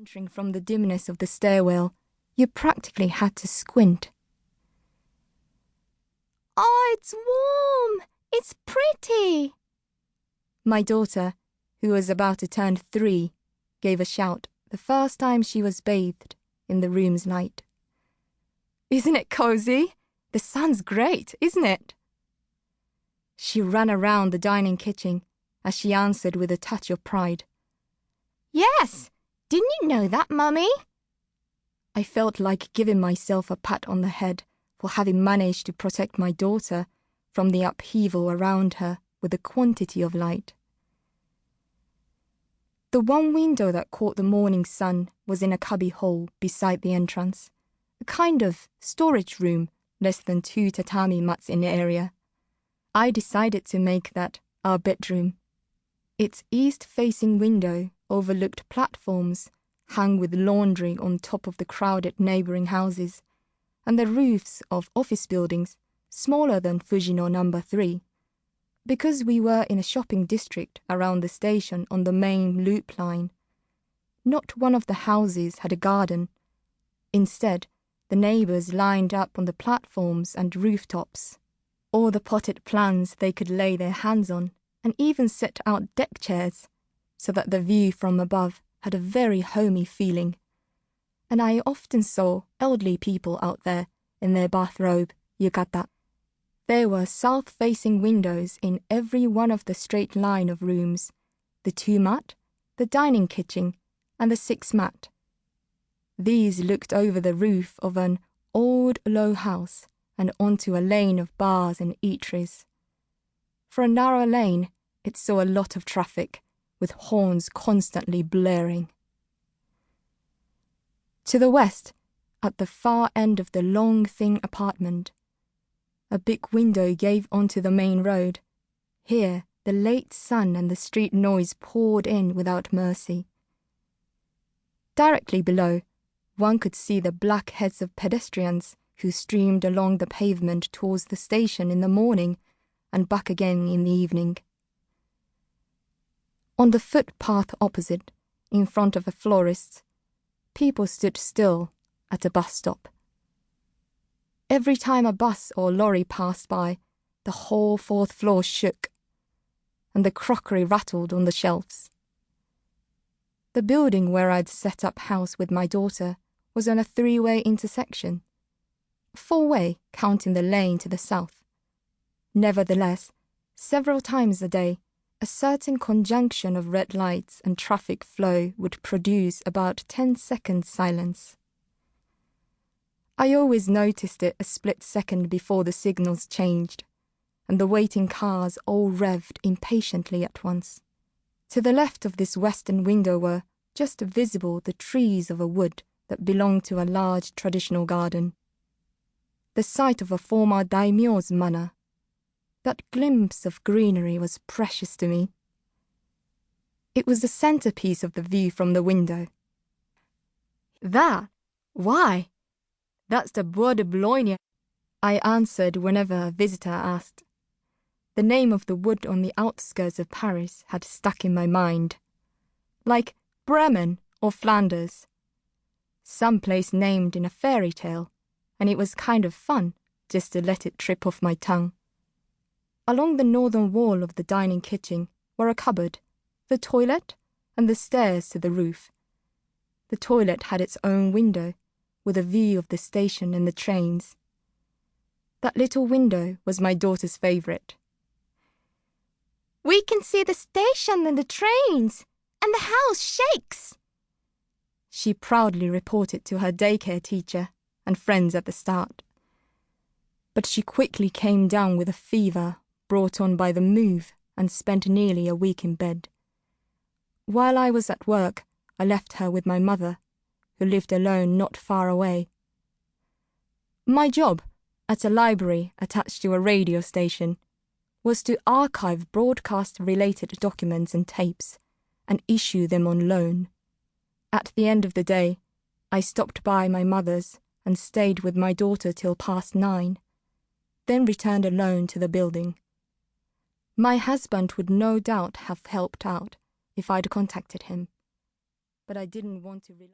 Entering from the dimness of the stairwell, you practically had to squint. Oh, it's warm! It's pretty! My daughter, who was about to turn 3, gave a shout the first time she was bathed in the room's light. Isn't it cozy? The sun's great, isn't it? She ran around the dining kitchen as she answered with a touch of pride. Yes! Didn't you know that, Mummy? I felt like giving myself a pat on the head for having managed to protect my daughter from the upheaval around her with a quantity of light. The one window that caught the morning sun was in a cubby hole beside the entrance, a kind of storage room less than 2 tatami mats in area. I decided to make that our bedroom. Its east-facing window overlooked platforms hung with laundry on top of the crowded neighboring houses, and the roofs of office buildings smaller than Fujino No. 3. Because we were in a shopping district around the station on the main loop line, not one of the houses had a garden. Instead, the neighbors lined up on the platforms and rooftops, all the potted plants they could lay their hands on, and even set out deck chairs, so that the view from above had a very homey feeling. And I often saw elderly people out there in their bathrobe, yukata. There were south-facing windows in every one of the straight line of rooms, the 2-mat, the dining kitchen, and the 6-mat. These looked over the roof of an old low house and onto a lane of bars and eateries. For a narrow lane, it saw a lot of traffic, with horns constantly blaring. To the west, at the far end of the long, thin apartment, a big window gave onto the main road. Here, the late sun and the street noise poured in without mercy. Directly below, one could see the black heads of pedestrians who streamed along the pavement towards the station in the morning and back again in the evening. On the footpath opposite, in front of a florist's, people stood still at a bus stop. Every time a bus or lorry passed by, the whole 4th floor shook, and the crockery rattled on the shelves. The building where I'd set up house with my daughter was on a 3-way intersection, 4-way counting the lane to the south. Nevertheless, several times a day, a certain conjunction of red lights and traffic flow would produce about 10-second silence. I always noticed it a split second before the signals changed, and the waiting cars all revved impatiently at once. To the left of this western window were just visible the trees of a wood that belonged to a large traditional garden, the site of a former daimyo's manor. That glimpse of greenery was precious to me. It was the centerpiece of the view from the window. That? Why? That's the Bois de Boulogne, I answered whenever a visitor asked. The name of the wood on the outskirts of Paris had stuck in my mind. Like Bremen or Flanders. Some place named in a fairy tale, and it was kind of fun just to let it trip off my tongue. Along the northern wall of the dining kitchen were a cupboard, the toilet, and the stairs to the roof. The toilet had its own window, with a view of the station and the trains. That little window was my daughter's favourite. We can see the station and the trains, and the house shakes, she proudly reported to her daycare teacher and friends at the start. But she quickly came down with a fever brought on by the move and spent nearly a week in bed. While I was at work, I left her with my mother, who lived alone not far away. My job, at a library attached to a radio station, was to archive broadcast-related documents and tapes and issue them on loan. At the end of the day, I stopped by my mother's and stayed with my daughter till past 9, then returned alone to the building. My husband would no doubt have helped out if I'd contacted him, but I didn't want to rely.